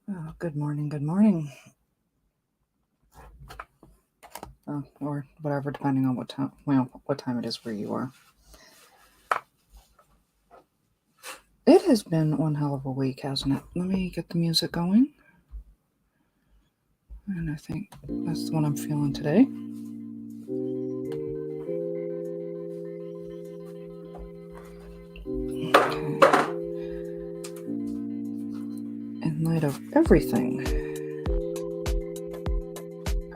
Oh, good morning, good morning. Or whatever, depending on what time it is where you are. It has been one hell of a week, hasn't it? Let me get the music going. And I think that's the one I'm feeling today. Okay. In light of everything.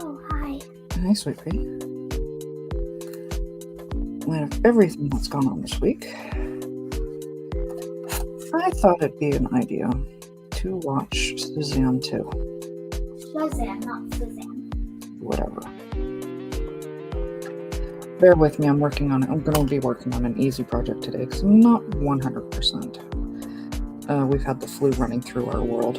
Oh, hi. Hi, sweet pea. In light of everything that's gone on this week, I thought it'd be an idea to watch Suzanne 2. Shazam, not Suzanne. Whatever. Bear with me, I'm working on it. I'm going to be working on an easy project today because I'm not 100%. We've had the flu running through our world.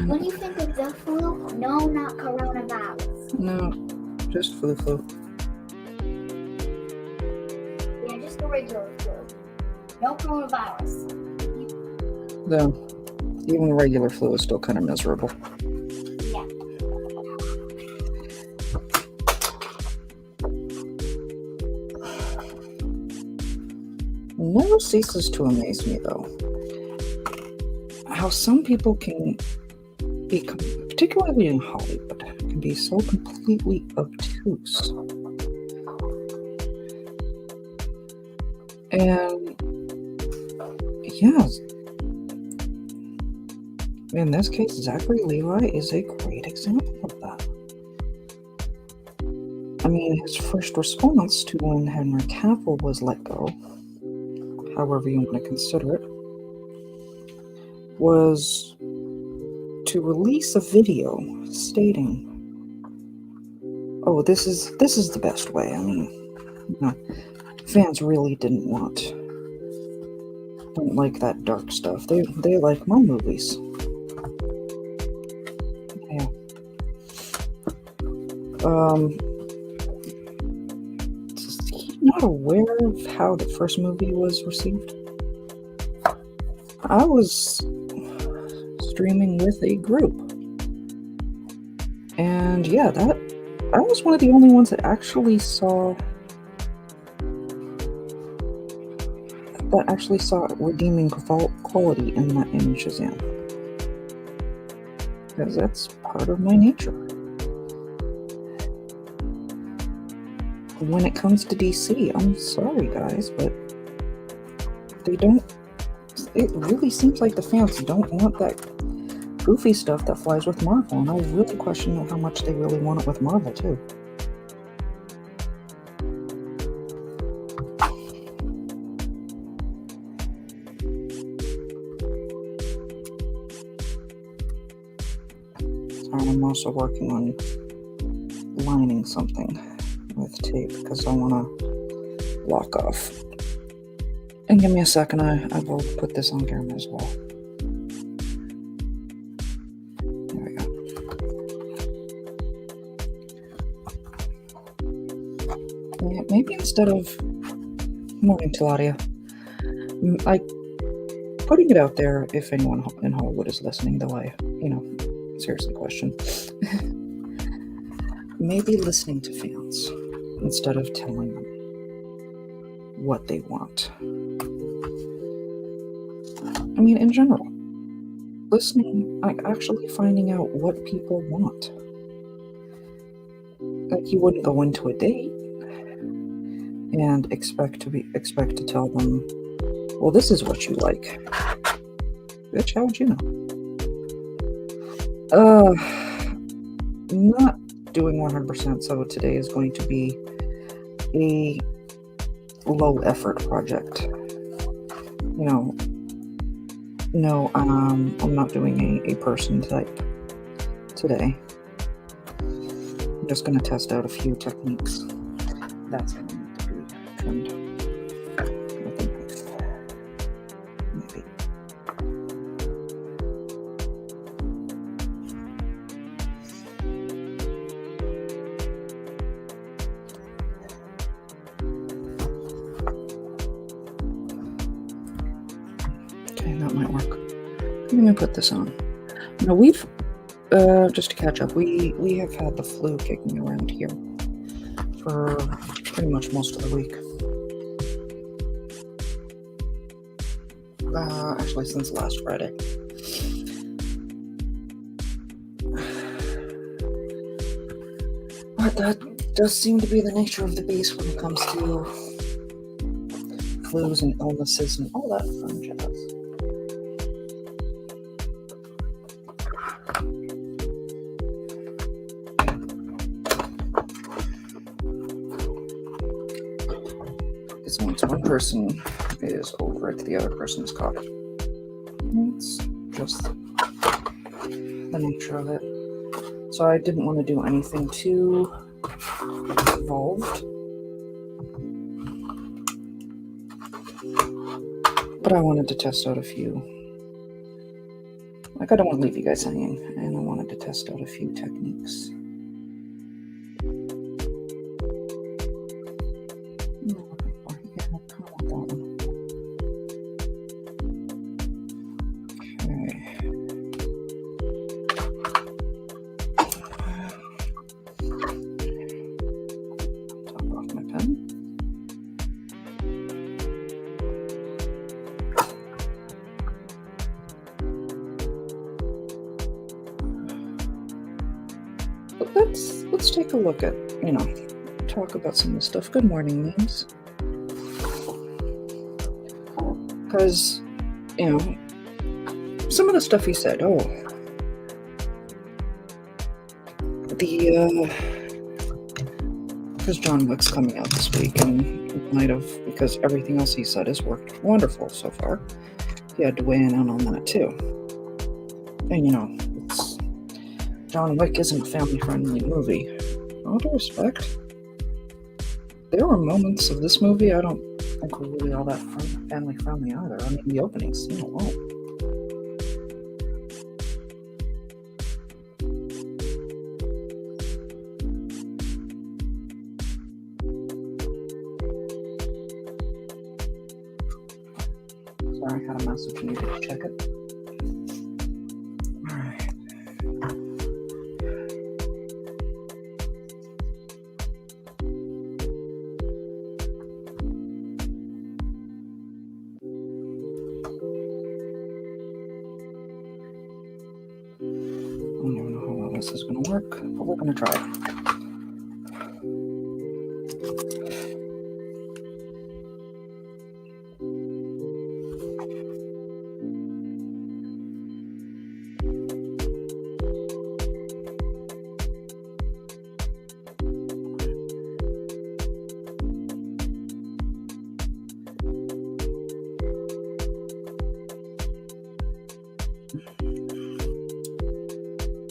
When you think of the flu, no, not coronavirus. No, just flu. Yeah, just the regular flu. No coronavirus. Though, even regular flu is still kind of miserable. Yeah. It never ceases to amaze me, though, how some people can be, particularly in Hollywood, can be so completely obtuse. And yeah, in this case, Zachary Levi is a great example of that. I mean, his first response to when Henry Cavill was let go, however you want to consider it, was to release a video stating, "Oh, this is the best way." I mean, fans really don't like that dark stuff. They like my movies. Yeah. Is he not aware of how the first movie was received? I was streaming with a group, and yeah, I was one of the only ones that actually saw redeeming quality in Shazam, because that's part of my nature. When it comes to DC, I'm sorry guys, but it really seems like the fans don't want that goofy stuff that flies with Marvel, and I really question how much they really want it with Marvel too. Sorry, I'm also working on lining something with tape because I want to lock off. And give me a second, I will put this on camera as well. There we go. Yeah, maybe instead of moving to Claudia, putting it out there, if anyone in Hollywood is listening, though I, seriously question. Maybe listening to fans instead of telling them what they want. I mean, in general, listening, actually finding out what people want. Like, you wouldn't go into a date and expect to tell them, well, this is what you like. Bitch, how would you know? Not doing 100%, so today is going to be a low effort project. No, I'm not doing a person type today. I'm just going to test out a few techniques. That's going to need to be trimmed with a knife. Maybe. Let me put this on. Now we've, just to catch up, we have had the flu kicking around here for pretty much most of the week. Actually since last Friday. But that does seem to be the nature of the beast when it comes to flus and illnesses and all that fun jazz. Because once one person is over it, the other person is caught. It's just the nature of it. So I didn't want to do anything too involved. But I wanted to test out a few. Like, I don't want to leave you guys hanging, and I wanted to test out a few techniques. Let's take a look at, talk about some of the stuff. Good morning, memes. Because, some of the stuff he said, because John Wick's coming out this week, and in light of, because everything else he said has worked wonderful so far, he had to weigh in on that too. And, John Wick isn't a family-friendly movie. All due respect, there were moments of this movie I don't think were really all that family-friendly either. I mean, the opening scene alone. Sorry, I had a message, needed to check it. This is going to work, but we're going to try it.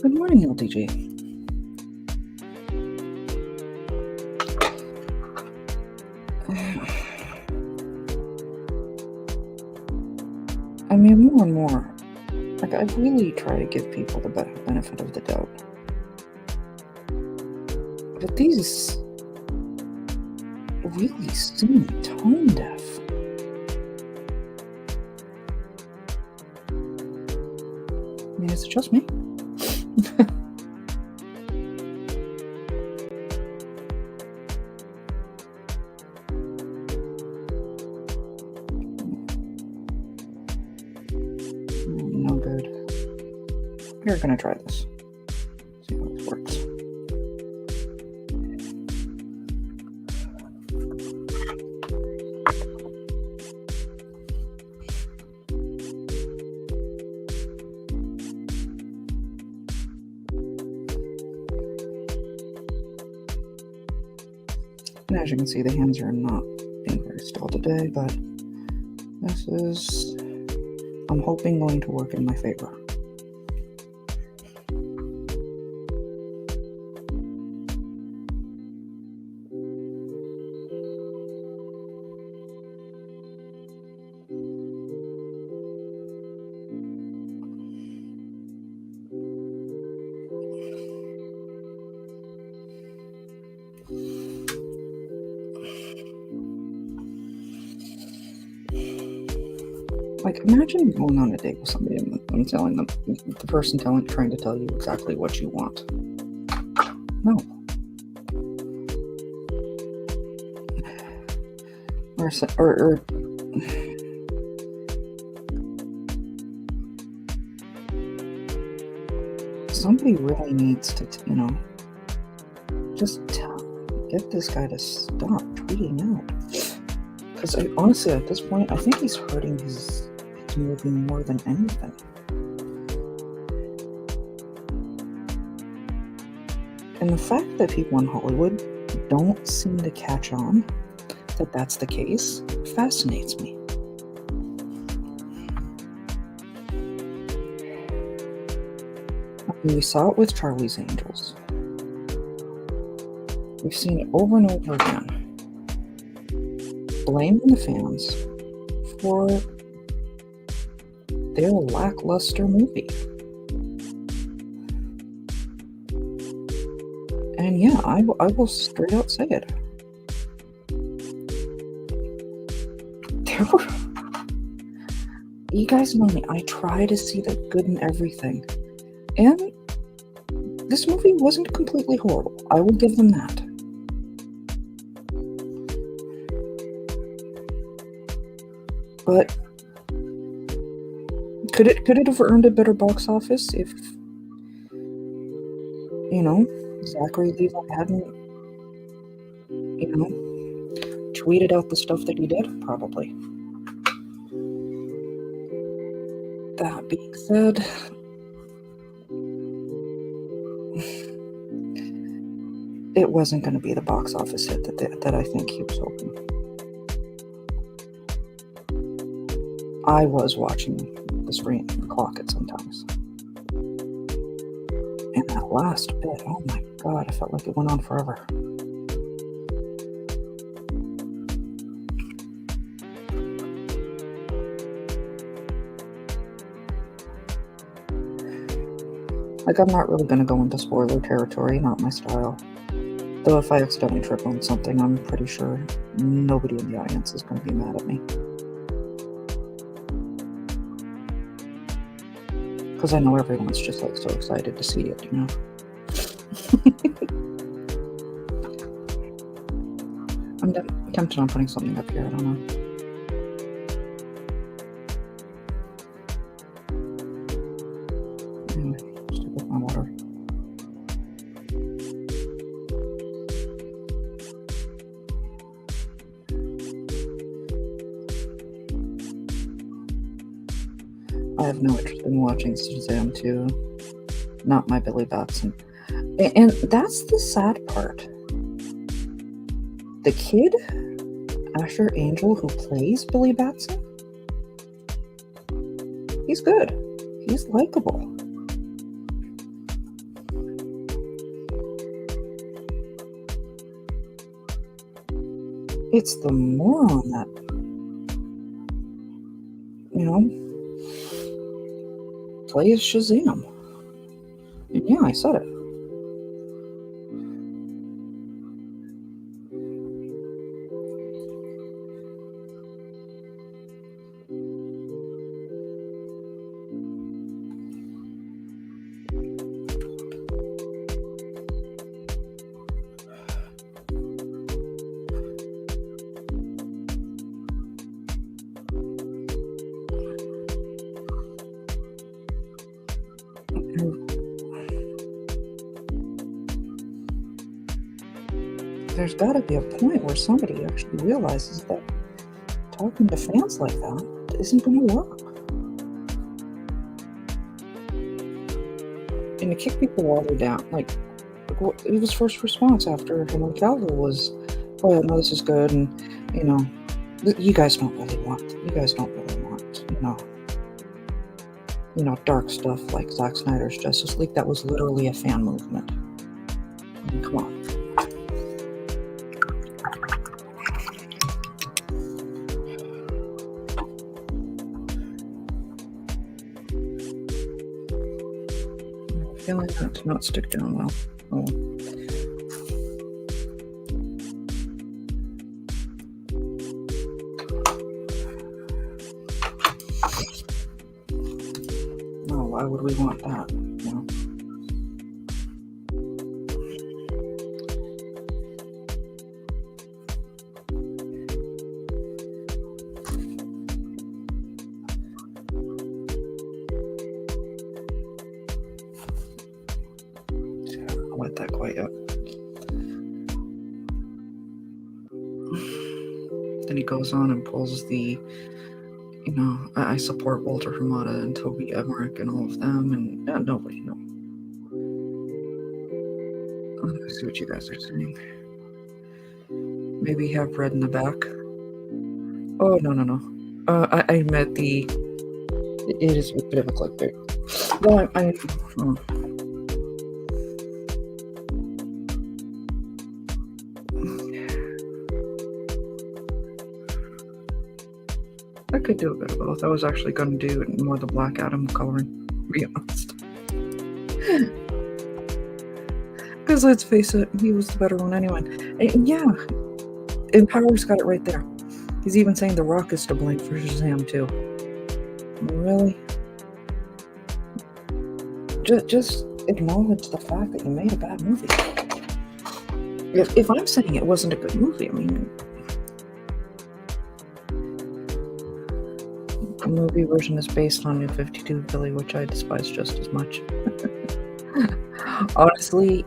Good morning, LTG. I mean, more and more, like, I really try to give people the benefit of the doubt. But these really seem tone deaf. I mean, is it just me? No good. We're gonna try this. See how this works. And as you can see, the hands are not being very still today, but this is, I'm hoping, going to work in my favor. Like, imagine going on a date with somebody and telling them, the person trying to tell you exactly what you want. No. Or somebody really needs to, just get this guy to stop tweeting out. Because honestly, at this point, I think he's hurting his movie more than anything. And the fact that people in Hollywood don't seem to catch on that that's the case fascinates me. We saw it with Charlie's Angels. We've seen it over and over again. Blaming the fans for their lackluster movie. And yeah, I will straight out say it. You guys know me, I try to see the good in everything. And this movie wasn't completely horrible. I will give them that. But could it have earned a better box office if, Zachary Levi hadn't, tweeted out the stuff that he did? Probably. That being said, it wasn't going to be the box office hit that I think he was hoping. I was watching the screen and clock it sometimes. And that last bit, oh my god, I felt like it went on forever. Like, I'm not really going to go into spoiler territory, not my style. Though if I accidentally trip on something, I'm pretty sure nobody in the audience is going to be mad at me. Because I know everyone's just like so excited to see it, I'm tempted on putting something up here, I don't know. Anyway, stick with my water. I have no interest in watching Shazam 2. Not my Billy Batson. And that's the sad part. The kid, Asher Angel, who plays Billy Batson, he's good. He's likable. It's the moron that, plays Shazam. And yeah, I said it. There's got to be a point where somebody actually realizes that talking to fans like that isn't going to work. And to kick people while they're down, it was first response after Henry Cavill was, oh yeah, no, this is good, and you guys don't really want, dark stuff like Zack Snyder's Justice League. That was literally a fan movement. I mean, come on. I feel like that did not stick down well. Oh. why would we want that? I'll let that quite up. Then he goes on and pulls the, I support Walter Hamada and Toby Emmerich and all of them, and nobody, no. Let me see what you guys are saying. Maybe have red in the back. Oh, no. I meant it is a bit of a clickbait. Well, I could do a bit of both. I was actually going to do more the Black Adam coloring, to be honest. Because let's face it, he was the better one anyway. And yeah, and Power's got it right there. He's even saying The Rock is to blame for Shazam too. Really? Just acknowledge the fact that you made a bad movie. If I'm saying it wasn't a good movie, I mean, the movie version is based on New 52 Billy, which I despise just as much. Honestly,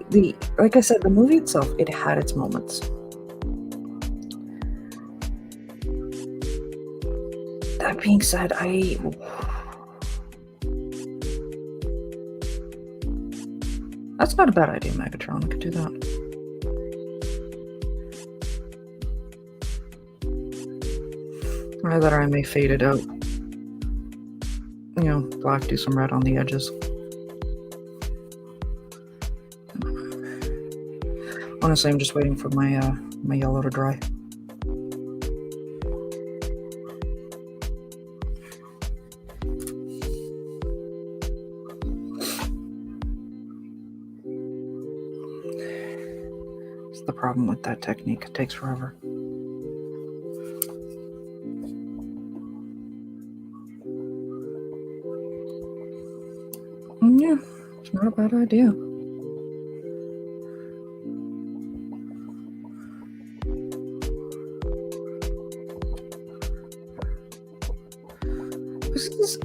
like I said, the movie itself, it had its moments. That being said, that's not a bad idea, Megatron. I could do that. Either I may fade it out. Black, do some red on the edges. Honestly, I'm just waiting for my my yellow to dry. It's the problem with that technique. It takes forever. Yeah, it's not a bad idea.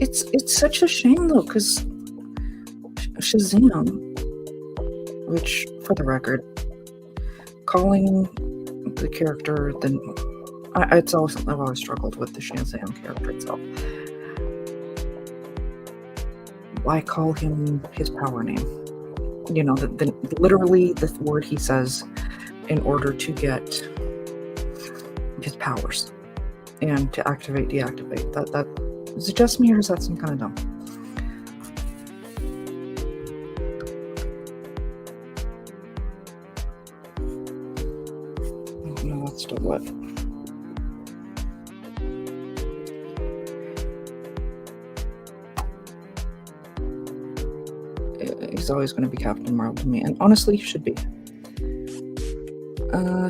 It's such a shame though, because Shazam, which for the record, calling the character I've always struggled with the Shazam character itself. Why call him his power name? Literally the word he says in order to get his powers and to activate, deactivate. That is it just me, or is that some kind of dumb? Oh, no, that's still wet. He's always going to be Captain Marvel to me, and honestly, he should be.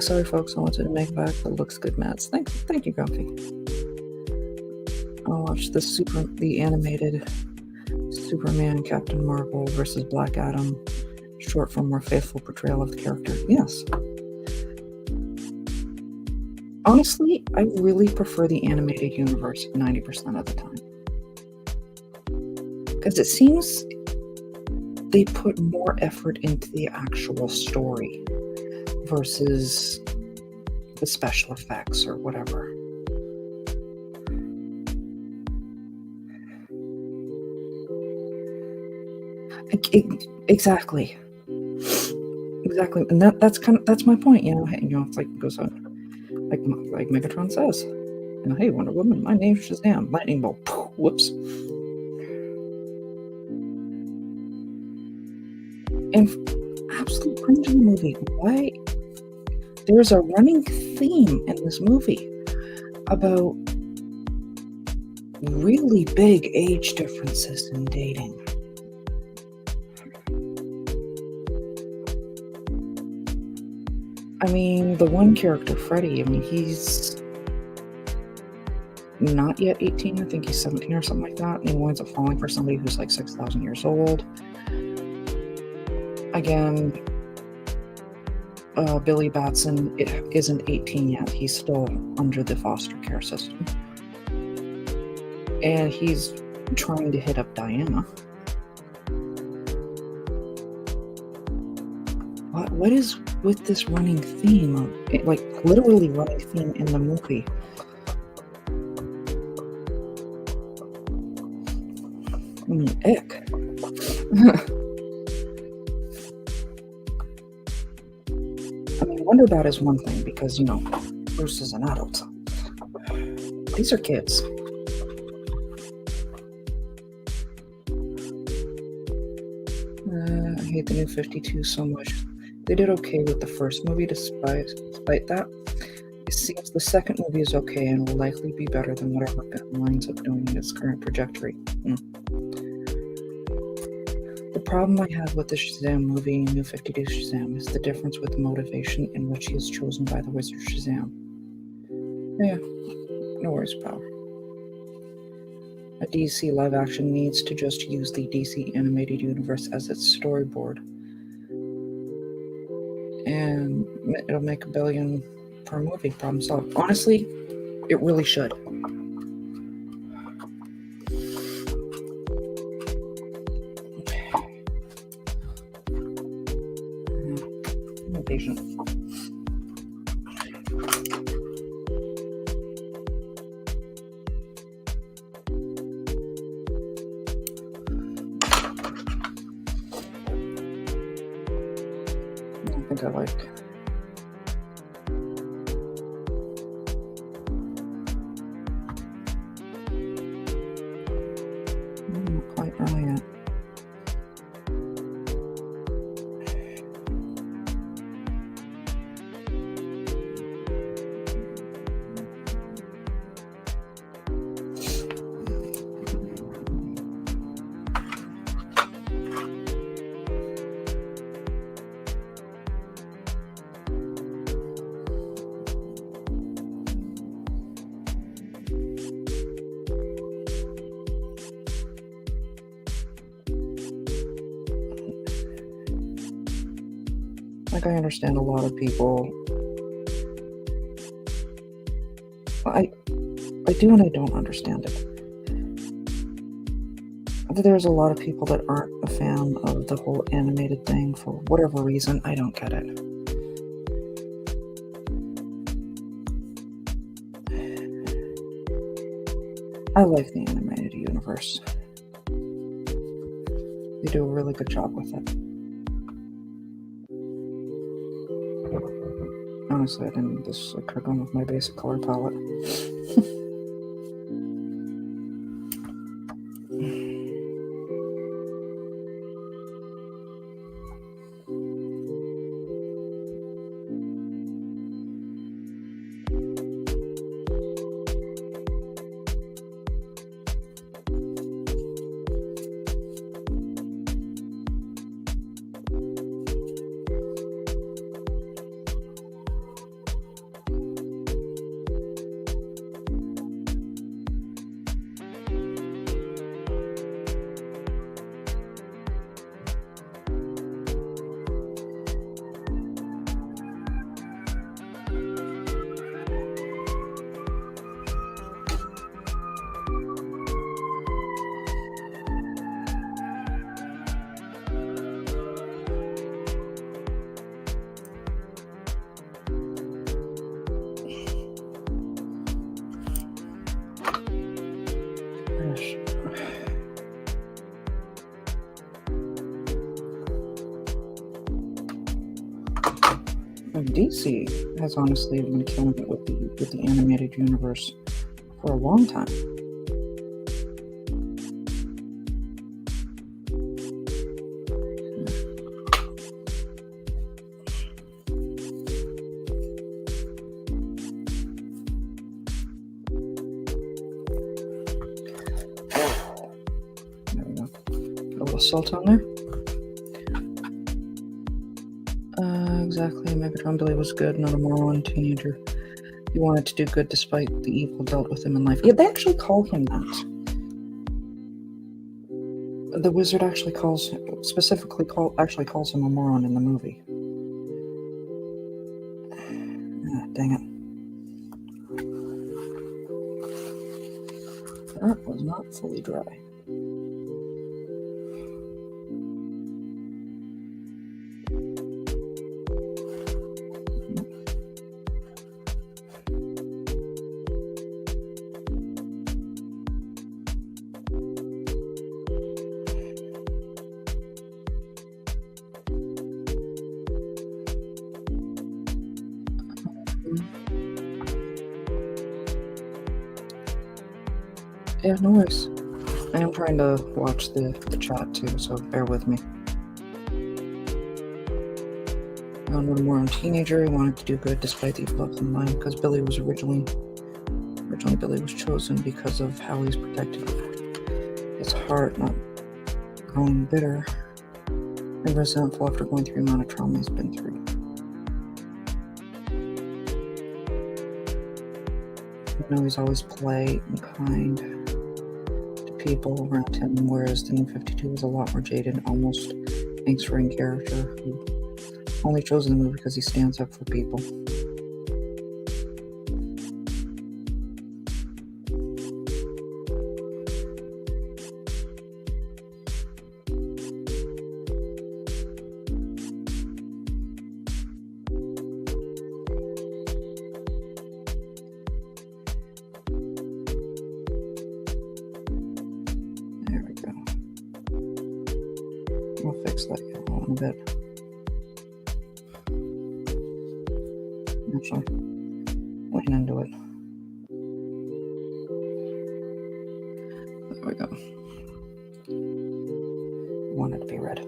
Sorry, folks. I wanted to make back the looks good, Mads. Thank you, Grumpy. I'll watch the animated Superman Captain Marvel versus Black Adam, short for more faithful portrayal of the character. Yes. Honestly, I really prefer the animated universe 90% of the time. Because it seems they put more effort into the actual story versus the special effects or whatever. Exactly, and that's my point. It's like it goes on, like Megatron says, hey, Wonder Woman, my name's Shazam, lightning bolt, whoops. And absolute cringe in the movie. Why? There's a running theme in this movie about really big age differences in dating. I mean, the one character, Freddy, he's not yet 18. I think he's 17 or something like that. And he winds up falling for somebody who's like 6,000 years old. Again, Billy Batson isn't 18 yet. He's still under the foster care system. And he's trying to hit up Diana. What is with this running theme? Like, literally running theme in the movie. I mean, ick. I mean, wonder about is one thing because, you know, Bruce is an adult. These are kids. I hate the new 52 so much. They did okay with the first movie despite that. It seems the second movie is okay and will likely be better than whatever it winds up doing in its current trajectory. The problem I have with the Shazam movie, New 52 Shazam, is the difference with the motivation in which he is chosen by the Wizard Shazam. Yeah, no worries, pal. A DC live action needs to just use the DC animated universe as its storyboard. And it'll make $1 billion per movie, problem solved. Honestly, it really should. I'm impatient. I think I like. Not quite early yet. Like, I understand a lot of people. I do and I don't understand it. There's a lot of people that aren't a fan of the whole animated thing for whatever reason. I don't get it. I like the animated universe. They do a really good job with it. Honestly, I didn't need this. I could have gone with my basic color palette. DC has honestly been killing it with the animated universe for a long time. There we go. Got a little salt on there. Exactly. Megatron Billy was good, not a moron teenager. He wanted to do good despite the evil dealt with him in life. Yeah, they actually call him that. The wizard actually calls him a moron in the movie. Ah, dang it. That was not fully dry. Yeah, no worries. I am trying to watch the chat too, so bear with me. When we're a teenager, he wanted to do good despite the evil in mind, because Billy was originally Billy was chosen because of how he's protected his heart, not growing bitter and resentful after going through the amount of trauma he's been through. He's always polite and kind to people around him, whereas the New 52 was a lot more jaded, almost gangster-ing character who only chose in the movie because he stands up for people. There we go. I'll fix that in a bit. Actually, lean into it. There we go. I want it to be red.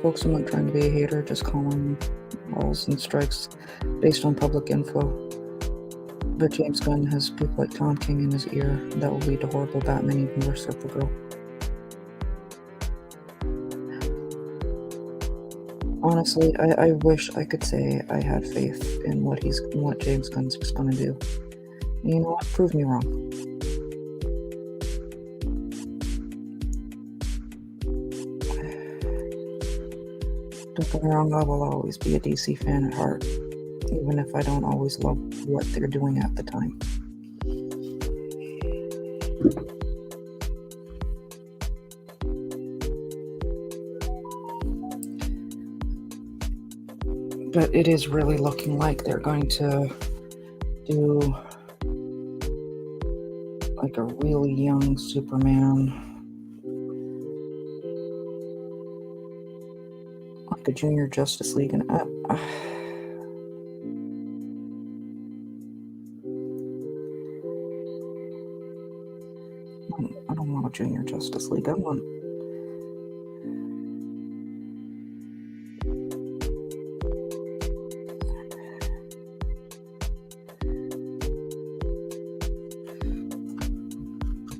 Folks, I'm not trying to be a hater, just calling balls and strikes based on public info. But James Gunn has people like Tom King in his ear that will lead to horrible Batman, even worse Supergirl. Honestly, I wish I could say I had faith in what James Gunn's going to do. And you know what? Prove me wrong. Don't get me wrong, I will always be a DC fan at heart, even if I don't always love what they're doing at the time. But it is really looking like they're going to do like a really young Superman, like the Junior Justice League, and I don't want a Junior Justice League. I want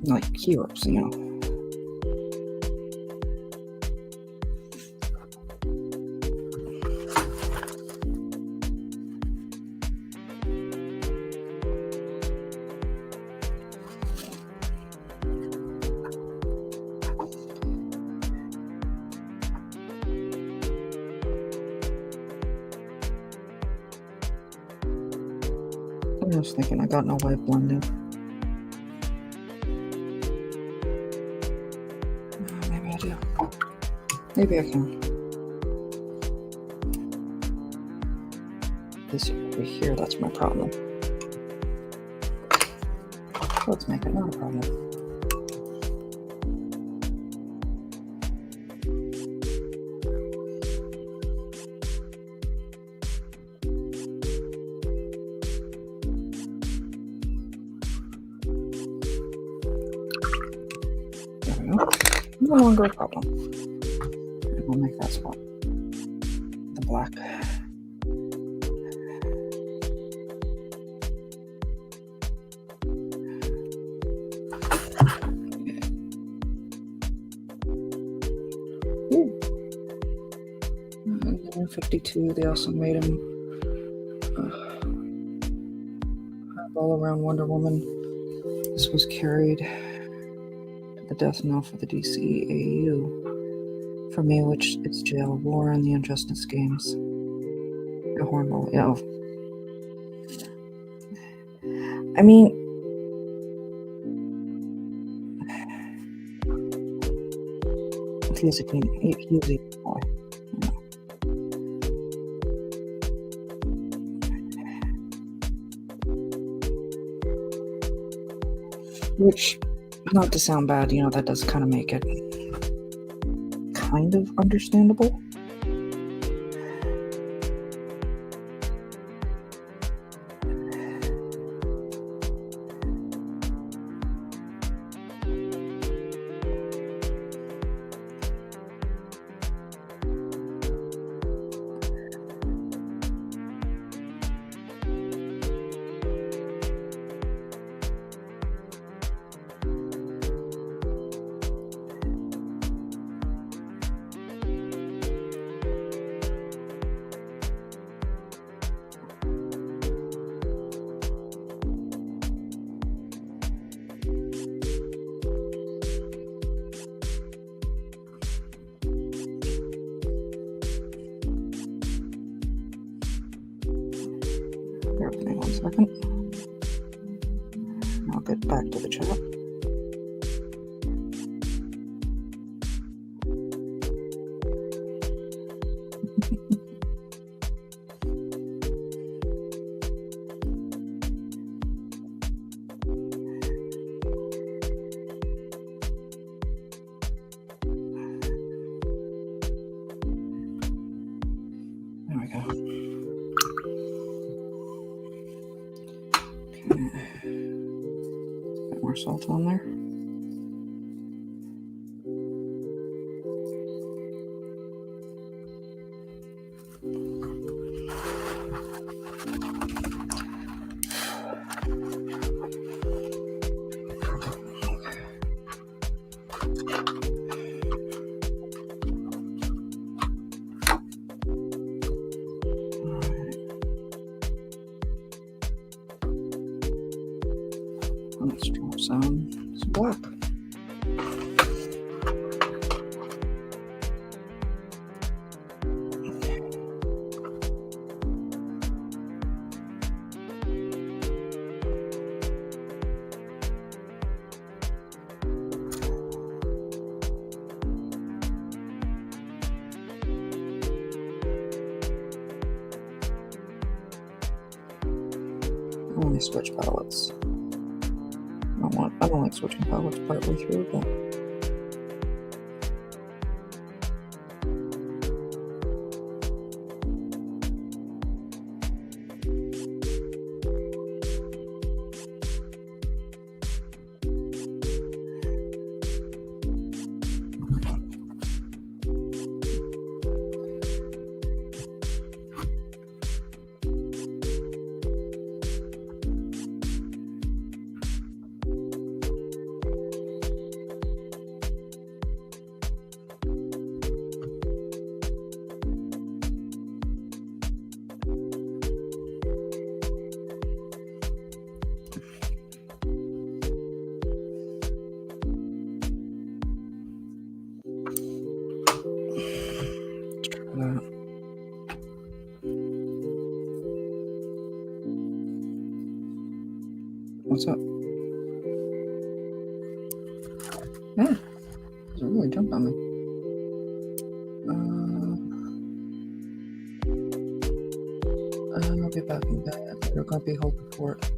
like heroes, you know. I was thinking I got no way of blending. Maybe I do. Maybe I can. this over here that's my problem. Let's make it not a problem. There we go. No longer a problem. And we'll make that spot the black. Ooh. And then in 52, they also made him all around Wonder Woman. This was carried to the death knell for the DCAU. For me, which it's jail, war, and the Injustice Games. The Hornball, yeah. I mean, he's a king. He's a boy. Which, not to sound bad, that does kind of make it kind of understandable. Bear with me 1 second. I'll get back to the chat. There we go. Bit more salt on there. Let's drop some black. I only switch palettes. I don't like switching palettes partway through, but what's up? Yeah, it really jumped on me. be back in bed. You're gonna be hoping for it.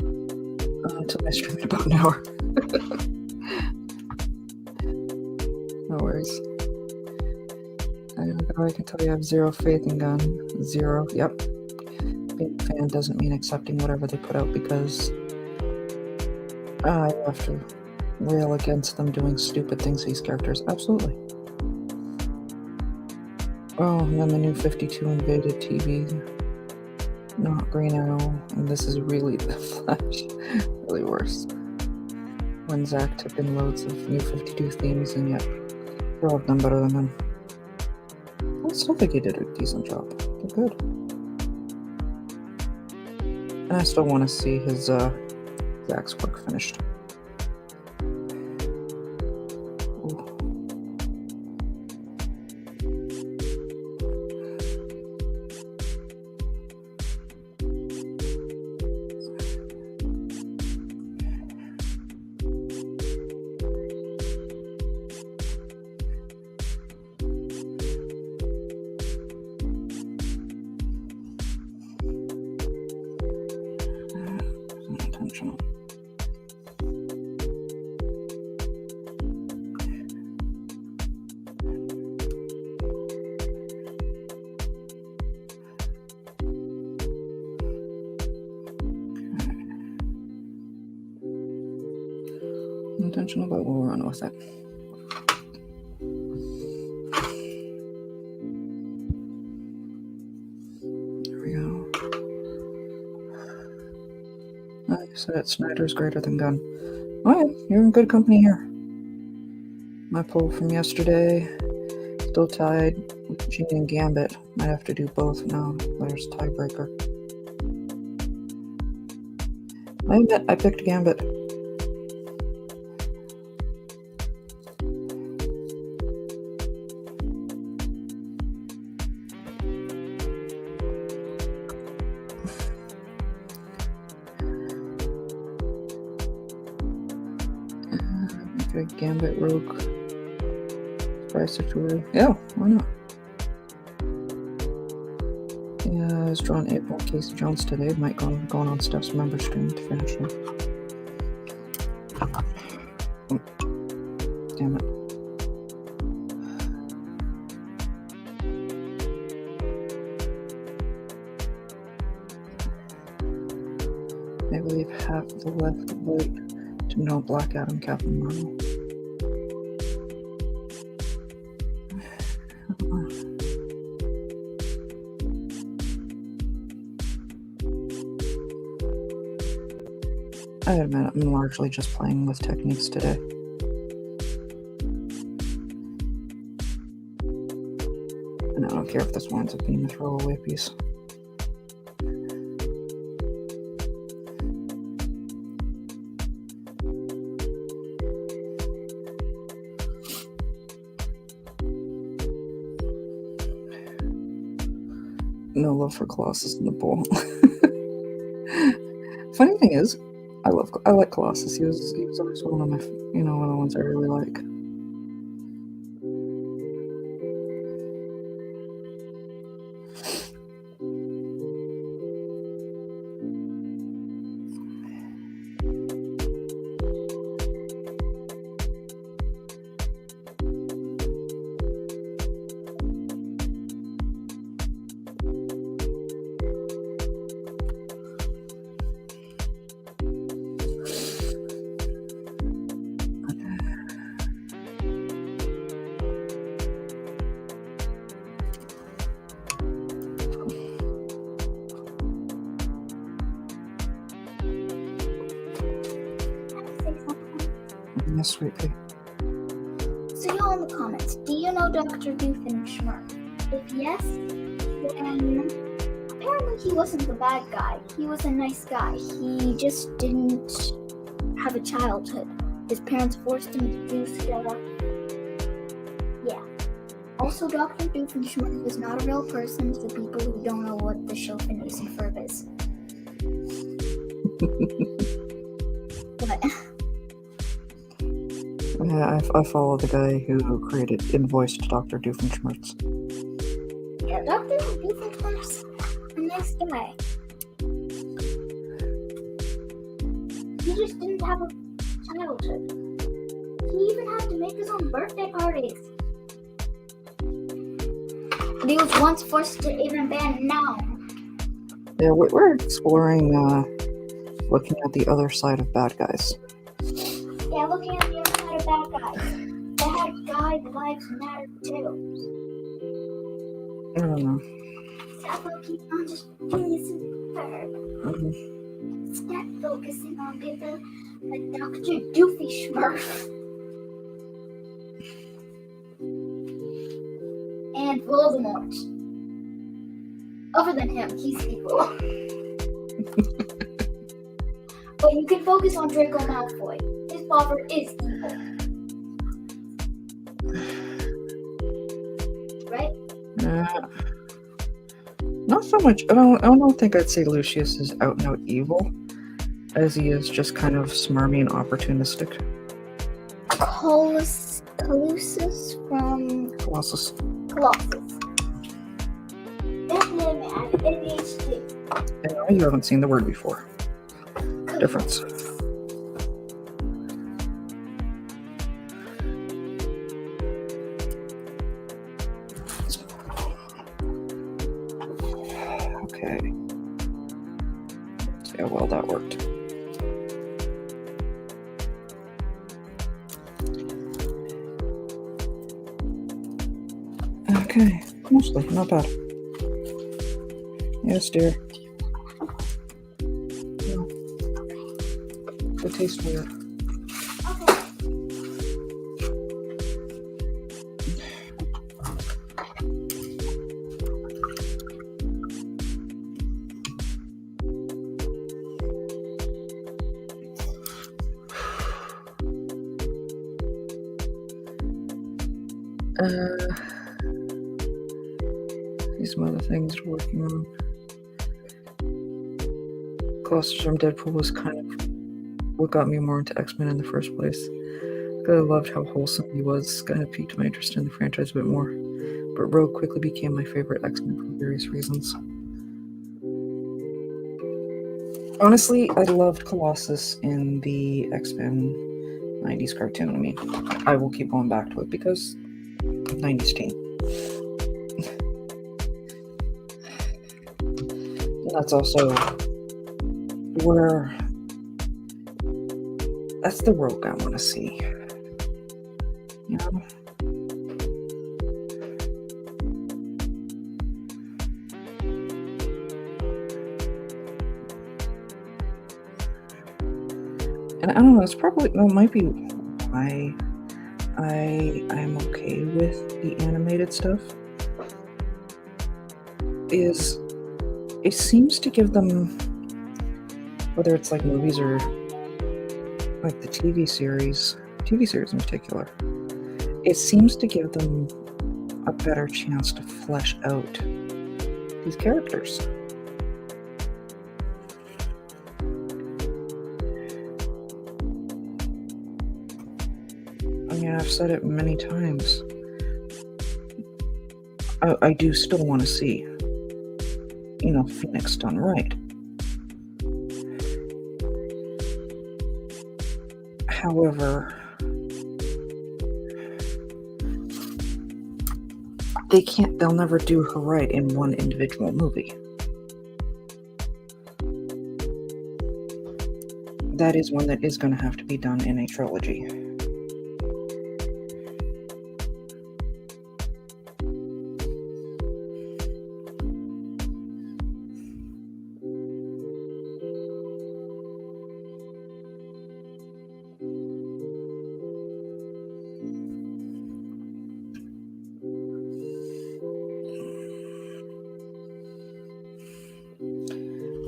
Until I stream in about an hour. No worries. I can tell you I have zero faith in Gun. Zero. Yep. Being a fan doesn't mean accepting whatever they put out because I have to rail against them doing stupid things to these characters. Absolutely. Oh, and then the new 52 invaded TV. Not Green Arrow. And this is really the Flash. Really worse. When Zach took in loads of new 52 themes, and yet they're all done better than him. I still think he did a decent job. They're good. And I still want to see his Zach's work finished. Ooh. Intentional. Intentional, but we'll run with it. There we go. I said Snyder's greater than Gunn. Alright, you're in good company here. My poll from yesterday, still tied with Gene and Gambit. Might have to do both now. There's tiebreaker. I admit I picked Gambit. Okay, Gambit, Rogue, Surprise Situation. Yeah, why not? Yeah, I was drawing April and Casey Jones today. Might go on Steph's member stream to finish them. Oh, damn it. I believe half the left vote to know Black Adam, Captain Marvel. I admit I'm largely just playing with techniques today. And I don't care if this winds up being a throwaway piece. No love for Colossus in the bowl. Funny thing is, I like Colossus. He was always one of my, one of the ones I really like. Yes, sweet pea. So y'all in the comments, do you know Dr. Doofenshmirtz? If yes, then apparently he wasn't the bad guy. He was a nice guy. He just didn't have a childhood. His parents forced him to do stuff. Yeah. Also, Dr. Doofenshmirtz was not a real person to the people who don't know what the show Phineas and Ferb is. But... Yeah, I follow the guy who created and voiced Dr. Doofenshmirtz. Yeah, Dr. Doofenshmirtz, a nice guy. He just didn't have a childhood. He even had to make his own birthday parties. And he was once forced to even ban now. Yeah, we're exploring, looking at the other side of bad guys. Yeah, looking at the other side of bad guys. Bad guy lives matter too. I don't know. Stop keeps on just being superb. Mhm. Instead focusing on people like Dr. Doofy Smurf. And Voldemort. Other than him, he's evil. But you can focus on Draco Malfoy. His father is evil. Right? Not so much. I don't think I'd say Lucius is out and out evil, as he is just kind of smarmy and opportunistic. Colossus from Colossus. Colossus. That name has ADHD. I know you haven't seen the word before. Difference. Okay. See how well that worked. Okay, mostly not bad. Yes, dear. No. They taste weird. Okay. These some other things we're working on. Colossus from Deadpool was kind of what got me more into X-Men in the first place. I loved how wholesome he was, kind of piqued my interest in the franchise a bit more. But Rogue quickly became my favorite X-Men for various reasons. Honestly, I loved Colossus in the X-Men 90s cartoon. I mean, I will keep going back to it because 90s teen. And that's also where... That's the Rogue I want to see. You know? And I don't know, it's probably, that might be why I'm okay with the animated stuff. Is it seems to give them, whether it's like movies or like the TV series in particular, it seems to give them a better chance to flesh out these characters. I mean, I've said it many times. I do still want to see, you know, Phoenix done right. However, they'll never do her right in one individual movie. That is one that is going to have to be done in a trilogy.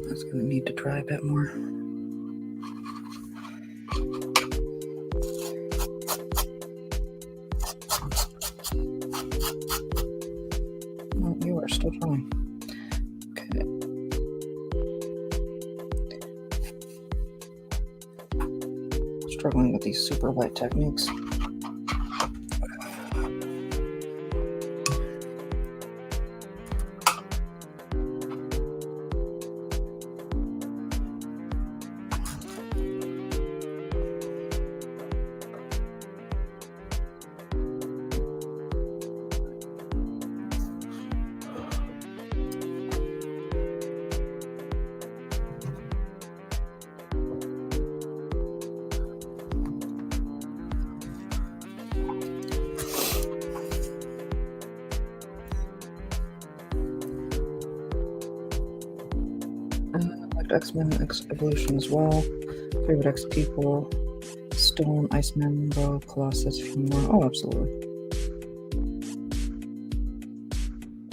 That's going to need to try a bit more. No, you are still fine. Okay. Struggling with these super light techniques. X-Men Evolution as well. Favorite X people. Stone, Iceman, Rogue, Colossus, a few more. Oh, absolutely.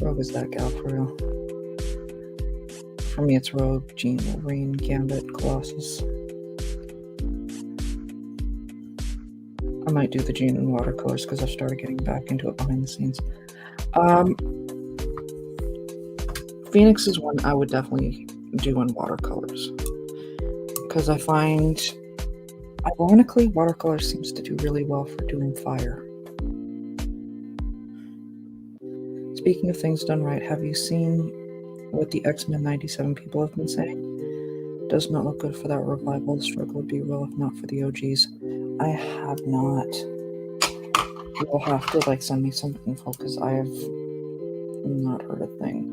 Rogue is that gal for real. For me, it's Rogue, Jean, Wolverine, Gambit, Colossus. I might do the Jean in watercolors because I've started getting back into it behind the scenes. Phoenix is one I would definitely do in watercolors because I find, ironically, watercolor seems to do really well for doing fire. Speaking of things done right, have you seen what the X-Men 97 people have been saying? Does not look good for that revival. The struggle would be real if not for the OGs. I have not. You'll have to send me some info because I have not heard a thing.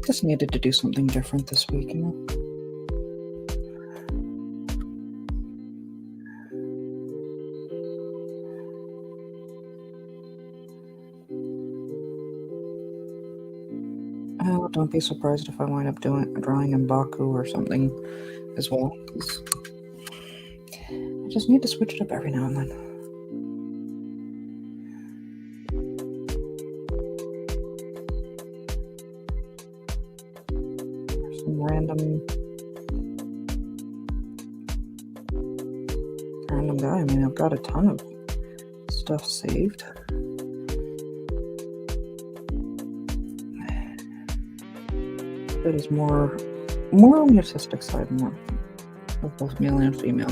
Just needed to do something different this week, you know? Oh, don't be surprised if I wind up drawing in Baku or something as well. 'Cause I just need to switch it up every now and then. Some random guy. I mean, I've got a ton of stuff saved. That is more on the artistic side, more of both male and female.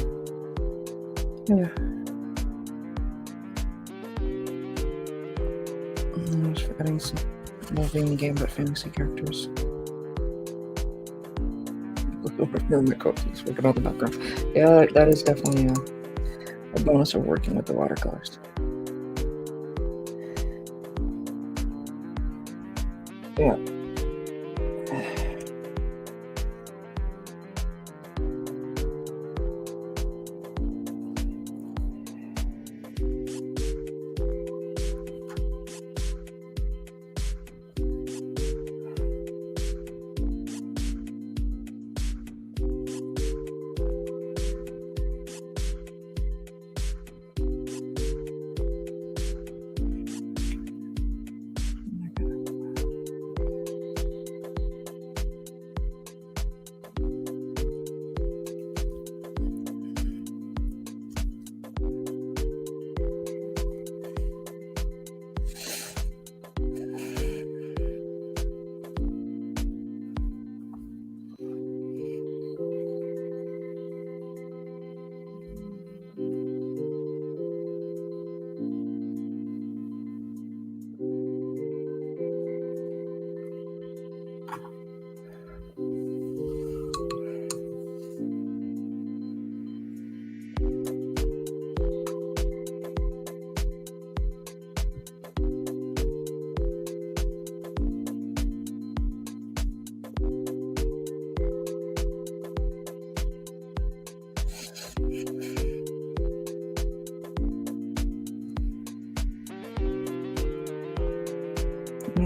Yeah. I was forgetting some Wolverine Gambit fantasy characters. Mermaid coaches working on the background. Yeah, that is definitely a bonus of working with the watercolors. Yeah.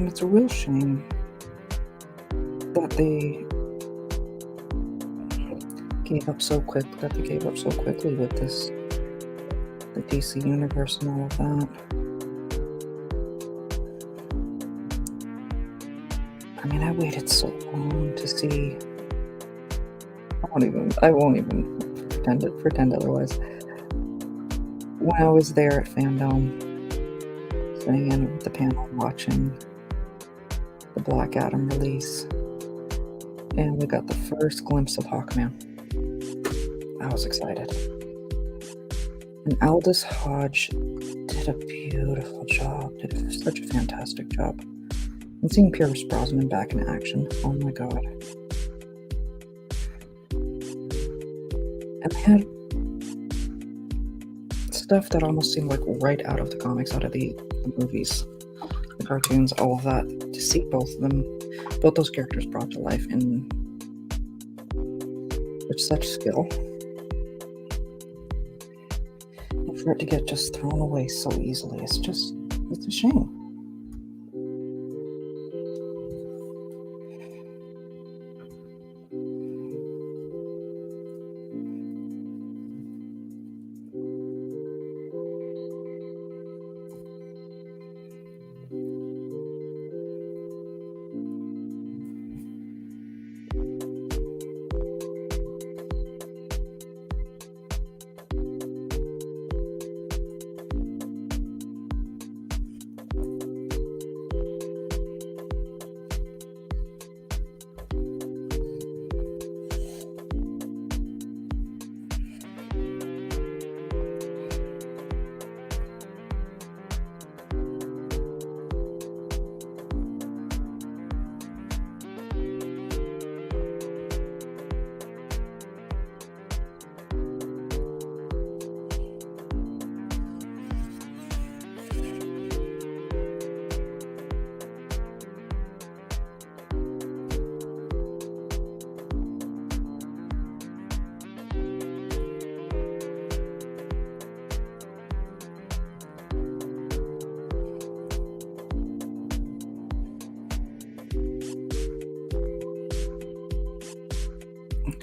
And it's a real shame that they gave up so quickly with this, the DC universe and all of that. I mean, I waited so long to see. I won't even pretend otherwise. When I was there at Fandom, sitting in with the panel watching the Black Adam release, and we got the first glimpse of Hawkman, I was excited. And Aldous Hodge did a beautiful job, did such a fantastic job. And seeing Pierce Brosnan back in action, oh my god. And they had stuff that almost seemed like right out of the comics, out of the movies, the cartoons, all of that. To see both those characters brought to life with such skill. And for it to get just thrown away so easily, it's a shame.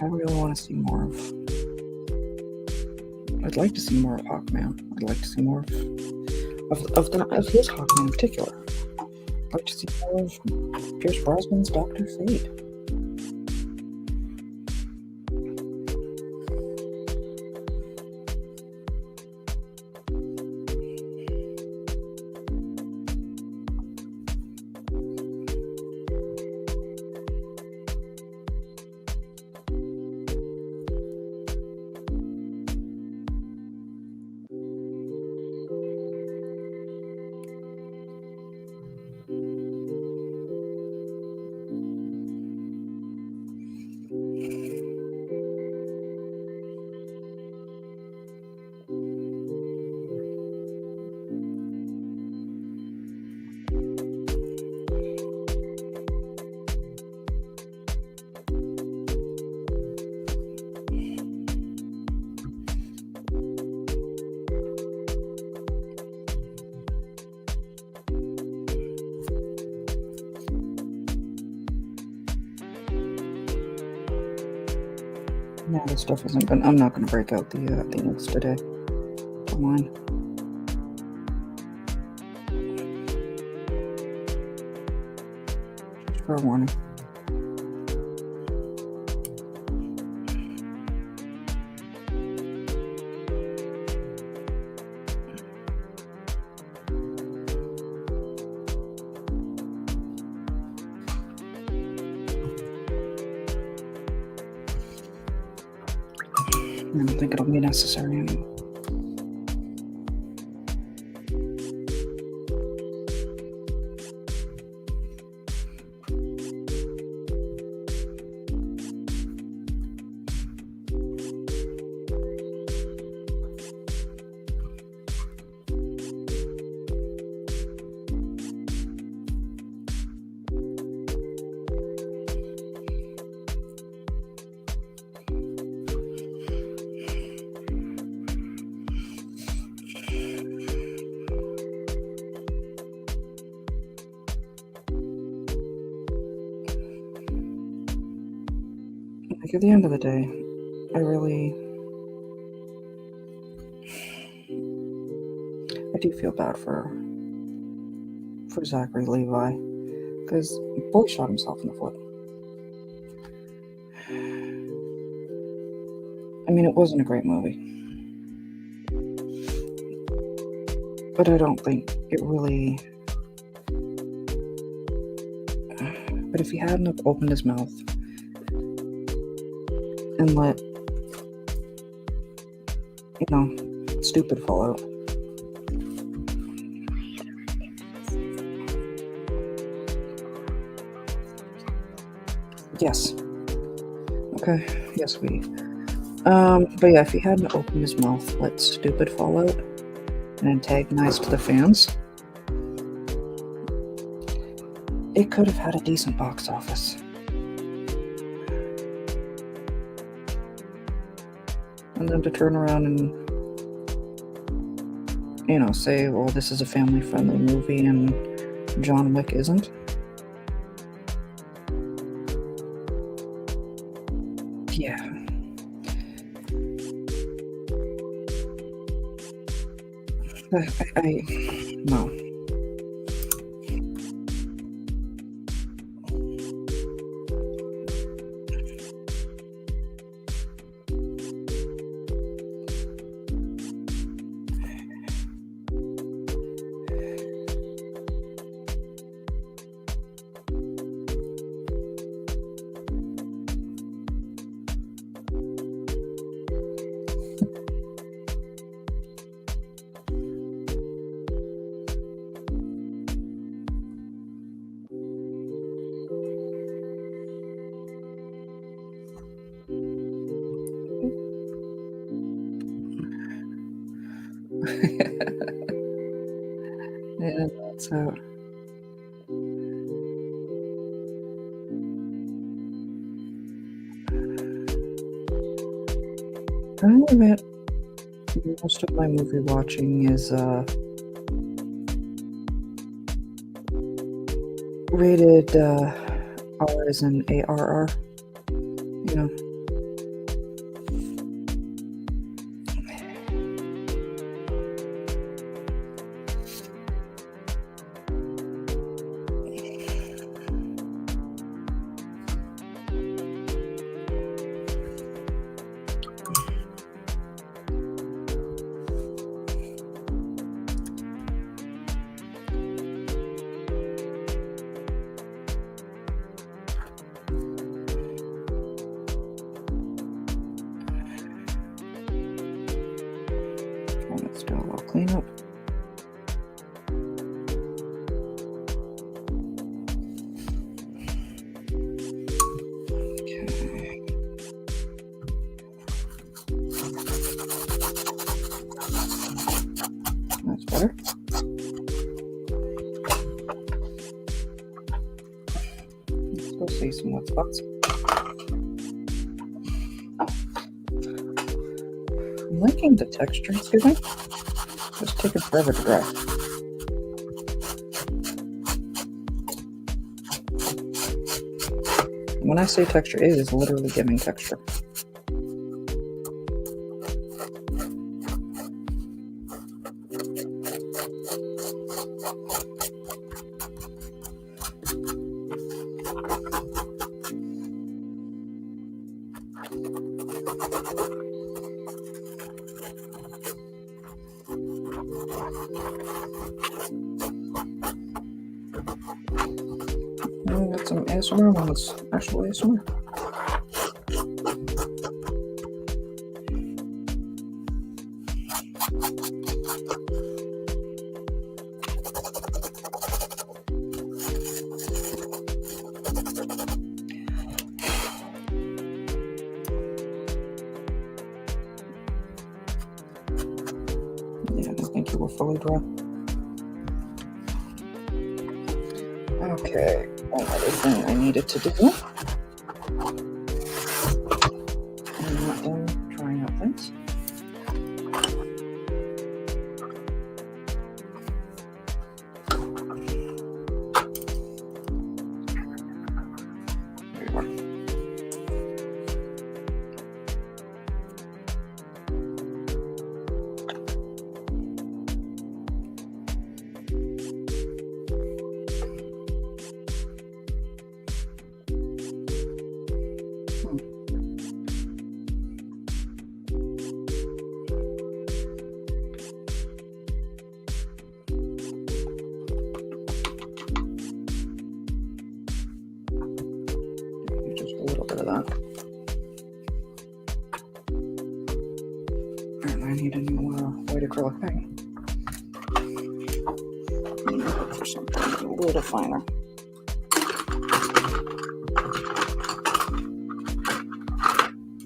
I really want to see more of. I'd like to see more of Hawkman. I'd like to see more of his Hawkman in particular. I'd like to see more of Pierce Brosnan's Dr. Fate. No, this stuff isn't gonna. I'm not gonna break out the inks today. Don't mind. Just for a warning. I don't think it'll be necessary anymore. Like, at the end of the day, I do feel bad for Zachary Levi, because boy shot himself in the foot. I mean, it wasn't a great movie, but I don't think it really. But if he hadn't have opened his mouth and let, stupid fall out. Yes. Okay. Yes, we. But yeah, if he hadn't opened his mouth, let stupid fall out, and antagonized the fans, it could have had a decent box office. And then to turn around and, say, well, this is a family-friendly movie and John Wick isn't. Yeah. No. Yeah, that's how. I admit, most of my movie watching is rated R as in ARR. Let's do a little cleanup. Okay. That's better. Let's go see some wet spots. I'm liking the texture it's giving. It's taking forever to dry. When I say texture, it is literally giving texture. Got some ASMR ones. Actual ASMR. Yeah, I think you were fully dry. Okay, one other thing I needed to do. I'm not done trying out things. There you are. to that. And I need a new white acrylic paint. I'm gonna look for something a little finer.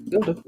Good.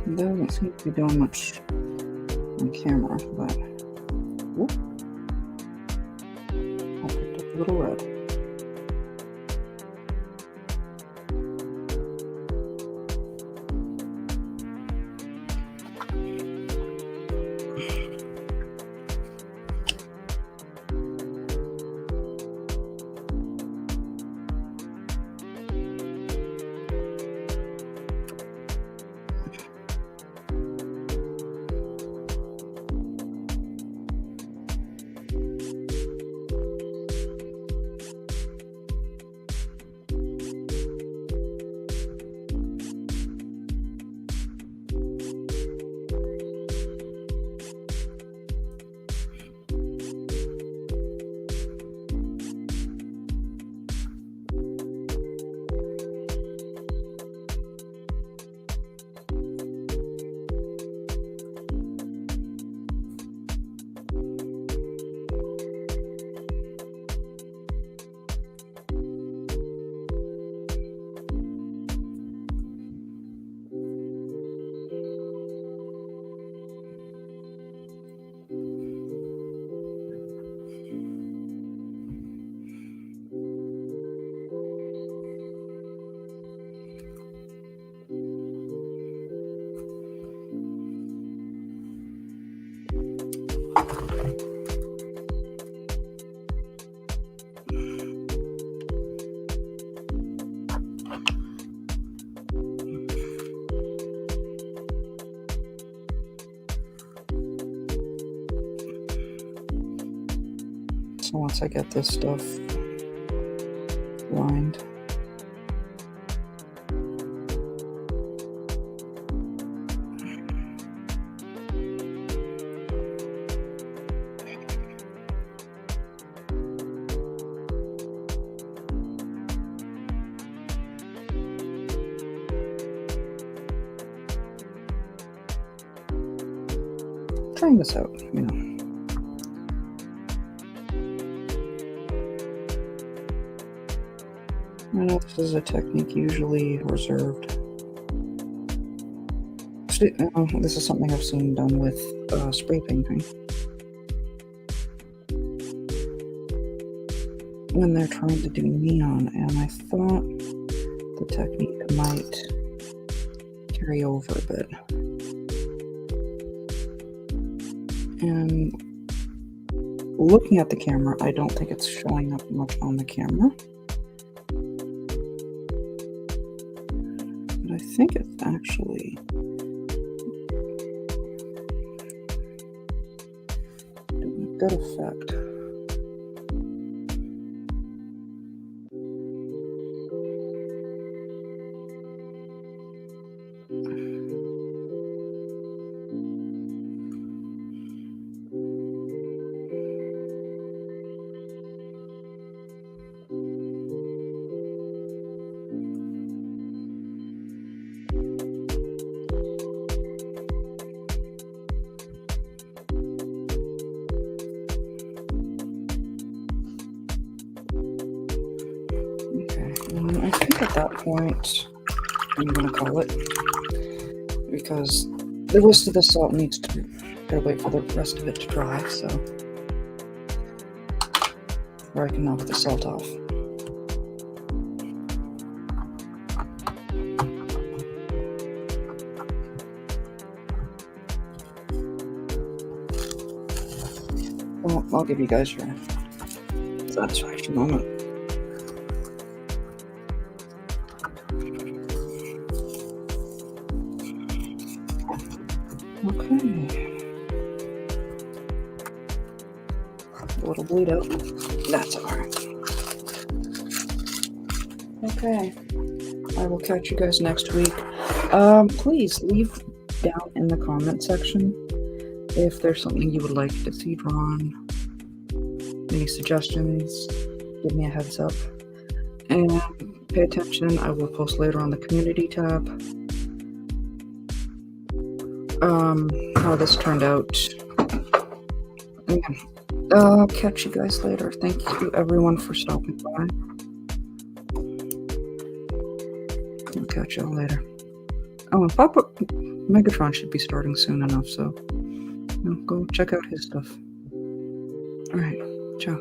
It doesn't seem to be doing much on camera, but whoop, I picked up a little red. So once I get this stuff lined, trying this out, you know. I know this is a technique usually reserved. This is something I've seen done with spray painting. When they're trying to do neon, and I thought the technique might carry over a bit. And looking at the camera, I don't think it's showing up much on the camera. I think it's actually doing a good effect. I think at that point, I'm going to call it, because the rest of the salt needs to, gotta wait for the rest of it to dry, so, or I can knock the salt off. Well, I'll give you guys your satisfaction moment. Okay. A little bleed out. That's alright. Okay. I will catch you guys next week. Please leave down in the comment section if there's something you would like to see drawn. Any suggestions, give me a heads up. And pay attention, I will post later on the community tab. How this turned out. And I'll catch you guys later. Thank you everyone for stopping by. I'll catch y'all later. Oh, and Papa Megatron should be starting soon enough, so go check out his stuff. Alright, ciao.